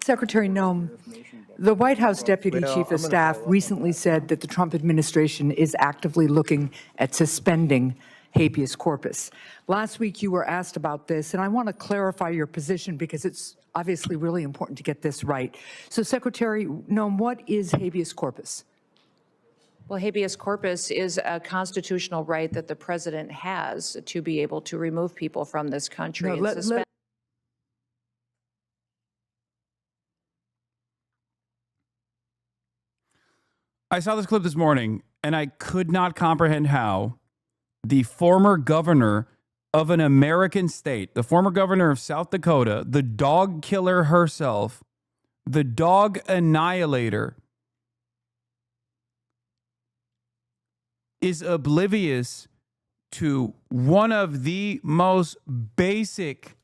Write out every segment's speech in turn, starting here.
Secretary Noem, the White House Deputy Chief of Staff recently said that the Trump administration is actively looking at suspending habeas corpus. Last week, you were asked about this, and I want to clarify your position because it's obviously really important to get this right. So, Secretary Noem, what is habeas corpus? Well, habeas corpus is a constitutional right that the president has to be able to remove people from this country. No, I saw this clip this morning, and I could not comprehend how the former governor of an American state, the former governor of South Dakota, the dog killer herself, the dog annihilator, is oblivious to one of the most basic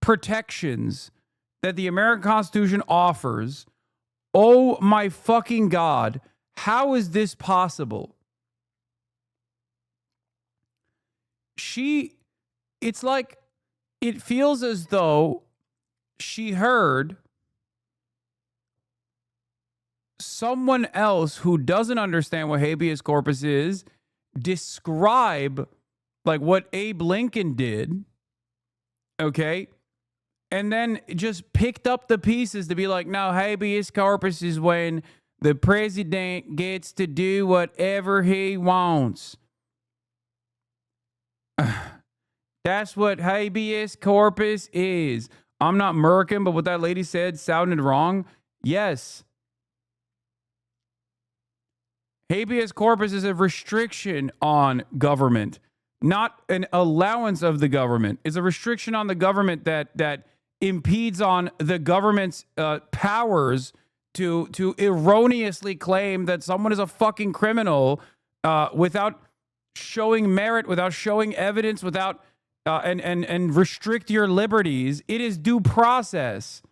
protections that the American Constitution offers. Oh my fucking God, how is this possible? It's like, it feels as though she heard someone else who doesn't understand what habeas corpus is describe like what Abe Lincoln did, okay? And then just picked up the pieces to be like, no, habeas corpus is when the president gets to do whatever he wants. That's what habeas corpus is. I'm not American, but what that lady said sounded wrong. Yes. Habeas corpus is a restriction on government, not an allowance of the government. It's a restriction on the government that impedes on the government's powers to erroneously claim that someone is a fucking criminal without showing merit, without showing evidence, without and restrict your liberties. It is due process.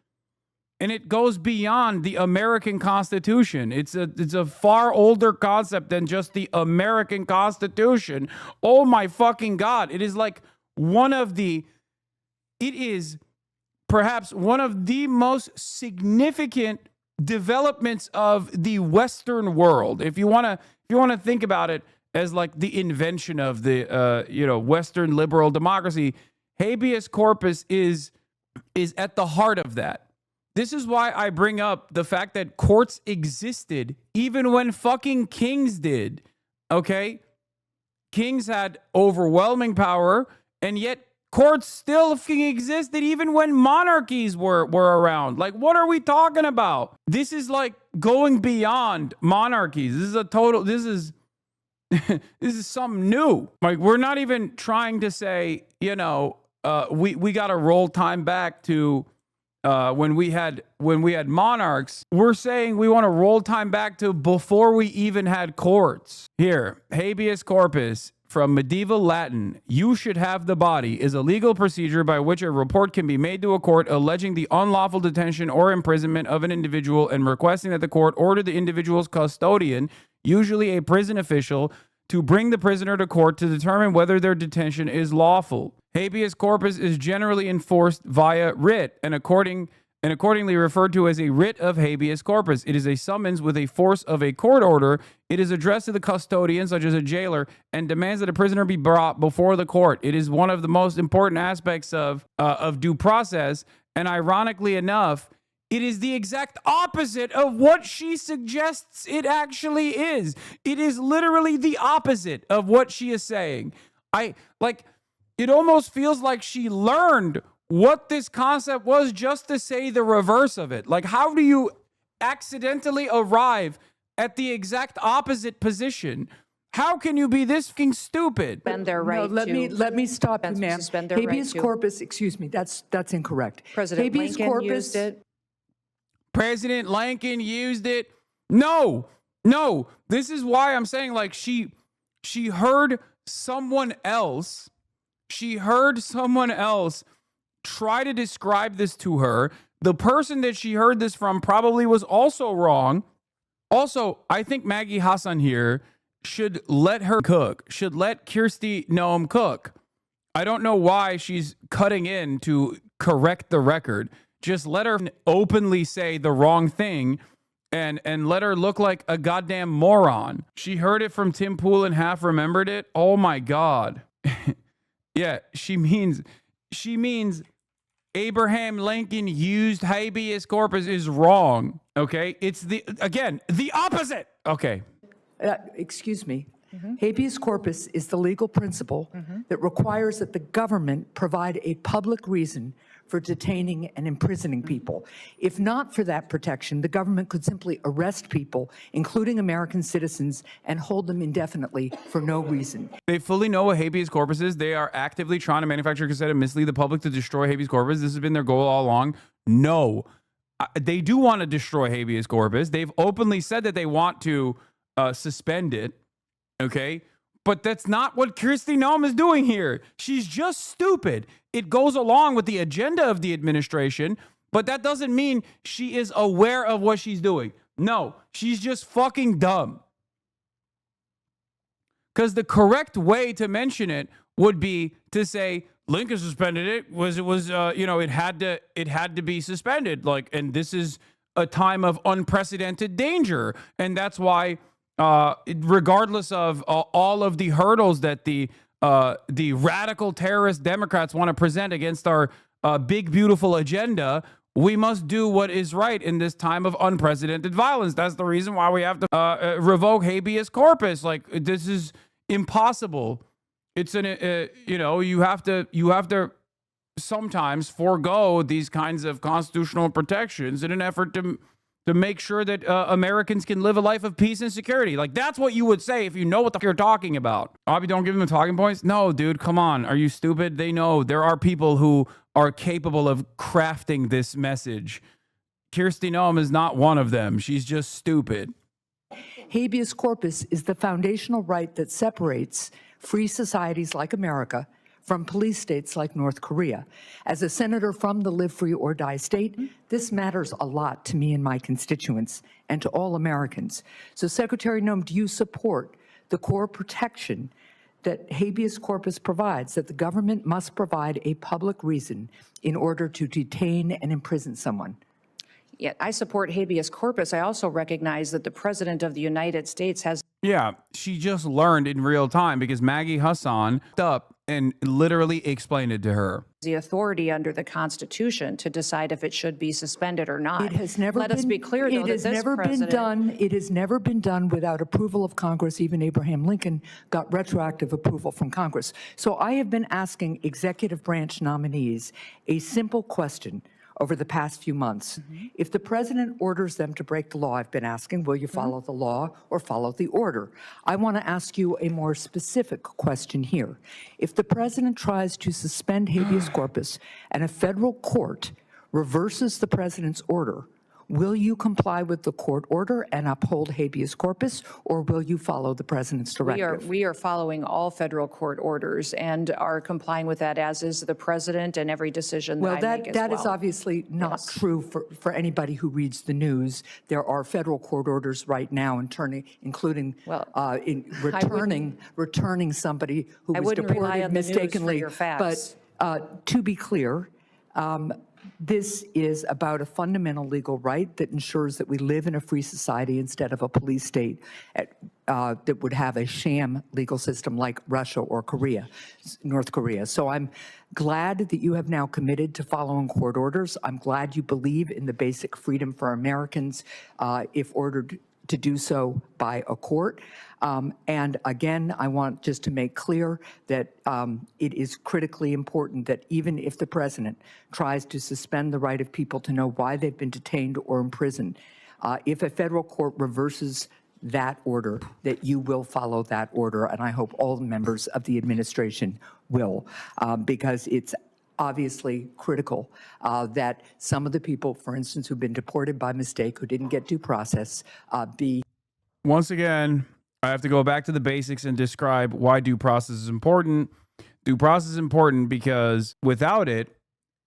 And it goes beyond the American Constitution. It's a far older concept than just the American Constitution. Oh my fucking God. It is perhaps one of the most significant developments of the Western world. If you want to think about it as like the invention of the Western liberal democracy, habeas corpus is at the heart of that. This is why I bring up the fact that courts existed even when fucking kings did, okay? Kings had overwhelming power, and yet courts still fucking existed even when monarchies were around. Like, what are we talking about? This is like going beyond monarchies. This is something new. Like, we're not even trying to say, we got to roll time back to when we had monarchs. We're saying we want to roll time back to before we even had courts. Here, habeas corpus, from medieval Latin, you should have the body, is a legal procedure by which a report can be made to a court alleging the unlawful detention or imprisonment of an individual and requesting that the court order the individual's custodian, usually a prison official, to bring the prisoner to court to determine whether their detention is lawful. Habeas corpus is generally enforced via writ and accordingly referred to as a writ of habeas corpus. It is a summons with a force of a court order. It is addressed to the custodian, such as a jailer, and demands that a prisoner be brought before the court. It is one of the most important aspects of due process, and ironically enough, it is the exact opposite of what she suggests it actually is. It is literally the opposite of what she is saying. It almost feels like she learned what this concept was just to say the reverse of it. Like, how do you accidentally arrive at the exact opposite position? How can you be this fucking stupid? Suspend their right let me stop you, ma'am. Habeas corpus, excuse me, that's incorrect. President Lincoln used it. President Lincoln used it. No. This is why I'm saying, like, she heard someone else. She heard someone else try to describe this to her. The person that she heard this from probably was also wrong. Also, I think Maggie Hasan here should let her cook, should let Kristi Noem cook. I don't know why she's cutting in to correct the record. Just let her openly say the wrong thing and let her look like a goddamn moron. She heard it from Tim Pool and half remembered it. Oh my God. Yeah, she means Abraham Lincoln used habeas corpus is wrong. Okay. It's the opposite. Okay. Excuse me. Habeas corpus is the legal principle that requires that the government provide a public reason for detaining and imprisoning people. If not for that protection, the government could simply arrest people, including American citizens, and hold them indefinitely for no reason. They fully know what habeas corpus is. They are actively trying to manufacture cassette and mislead the public to destroy habeas corpus. This has been their goal all along. No. They do want to destroy habeas corpus. They've openly said that they want to suspend it. Okay? But that's not what Kristi Noem is doing here. She's just stupid. It goes along with the agenda of the administration, but that doesn't mean she is aware of what she's doing. No, she's just fucking dumb. Because the correct way to mention it would be to say Lincoln suspended it. It had to be suspended. And this is a time of unprecedented danger, and that's why. Regardless of all of the hurdles that the radical terrorist Democrats want to present against our big, beautiful agenda, we must do what is right in this time of unprecedented violence. That's the reason why we have to revoke habeas corpus. This is impossible. It's you have to sometimes forego these kinds of constitutional protections in an effort to make sure that Americans can live a life of peace and security. That's what you would say if you know what the fuck you're talking about. Bobby, don't give them the talking points. No, dude, come on. Are you stupid? They know there are people who are capable of crafting this message. Kristi Noem is not one of them. She's just stupid. Habeas corpus is the foundational right that separates free societies like America from police states like North Korea. As a senator from the live free or die state, this matters a lot to me and my constituents and to all Americans. So Secretary Noem, do you support the core protection that habeas corpus provides, that the government must provide a public reason in order to detain and imprison someone? Yeah, I support habeas corpus. I also recognize that the President of the United States has... Yeah, she just learned in real time because Maggie Hasan up and literally explained it to her. The authority under the Constitution to decide if it should be suspended or not. It has never Let been, us be clear, though, it that has this never president... been done. It has never been done without approval of Congress. Even Abraham Lincoln got retroactive approval from Congress. So I have been asking executive branch nominees a simple question over the past few months. If the president orders them to break the law, I've been asking, will you follow the law or follow the order? I want to ask you a more specific question here. If the president tries to suspend habeas corpus and a federal court reverses the president's order, will you comply with the court order and uphold habeas corpus, or will you follow the president's directive? We are following all federal court orders and are complying with that, as is the president, and every decision that I make as well. That is obviously not true for anybody who reads the news. There are federal court orders right now, including returning somebody who was deported mistakenly. But to be clear, this is about a fundamental legal right that ensures that we live in a free society instead of a police state that would have a sham legal system like Russia or North Korea. So I'm glad that you have now committed to following court orders. I'm glad you believe in the basic freedom for Americans if ordered to do so by a court. And again, I want just to make clear that it is critically important that even if the president tries to suspend the right of people to know why they've been detained or imprisoned, if a federal court reverses that order, that you will follow that order. And I hope all members of the administration will, because it's obviously critical that some of the people, for instance, who've been deported by mistake, who didn't get due process, be... Once again, I have to go back to the basics and describe why due process is important. Due process is important because without it,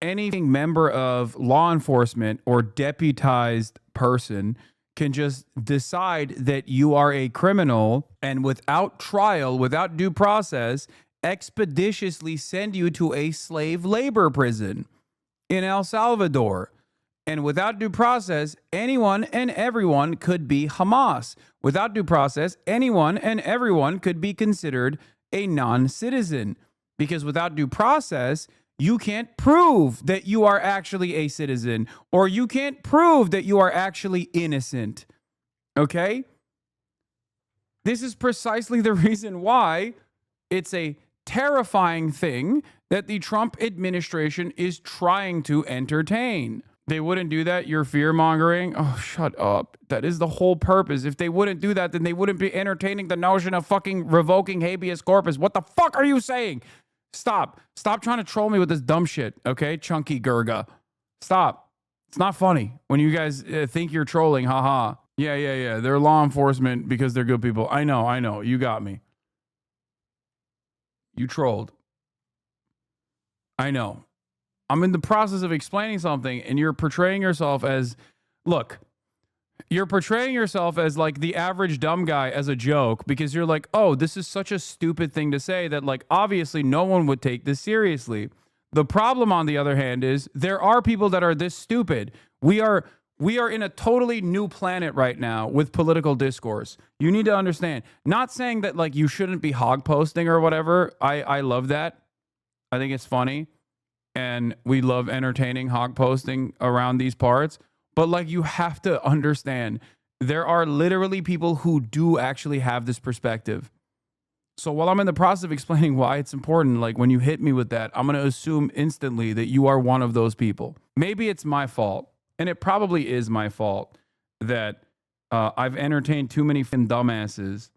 any member of law enforcement or deputized person can just decide that you are a criminal and without trial, without due process, expeditiously send you to a slave labor prison. in El Salvador. And without due process, anyone and everyone could be Hamas. Without due process, anyone and everyone could be considered a non-citizen. Because without due process, you can't prove that you are actually a citizen, or you can't prove that you are actually innocent. Okay? This is precisely the reason why it's a terrifying thing that the Trump administration is trying to entertain. They wouldn't do that. You're fear-mongering. Oh, shut up. That is the whole purpose. If they wouldn't do that, then they wouldn't be entertaining the notion of fucking revoking habeas corpus. What the fuck are you saying? Stop. Stop trying to troll me with this dumb shit, okay? Chunky Gurga. Stop. It's not funny when you guys think you're trolling. Haha. Yeah. They're law enforcement because they're good people. I know. You got me. You trolled. I know. I'm in the process of explaining something and you're portraying yourself as, look, you're portraying yourself as like the average dumb guy as a joke because you're like, oh, this is such a stupid thing to say that like obviously no one would take this seriously. The problem, on the other hand, is there are people that are this stupid. We are in a totally new planet right now with political discourse. You need to understand. Not saying that like you shouldn't be hog posting or whatever. I love that. I think it's funny. And we love entertaining hog posting around these parts. But like you have to understand, there are literally people who do actually have this perspective. So while I'm in the process of explaining why it's important, like when you hit me with that, I'm going to assume instantly that you are one of those people. Maybe it's my fault. And it probably is my fault that I've entertained too many dumbasses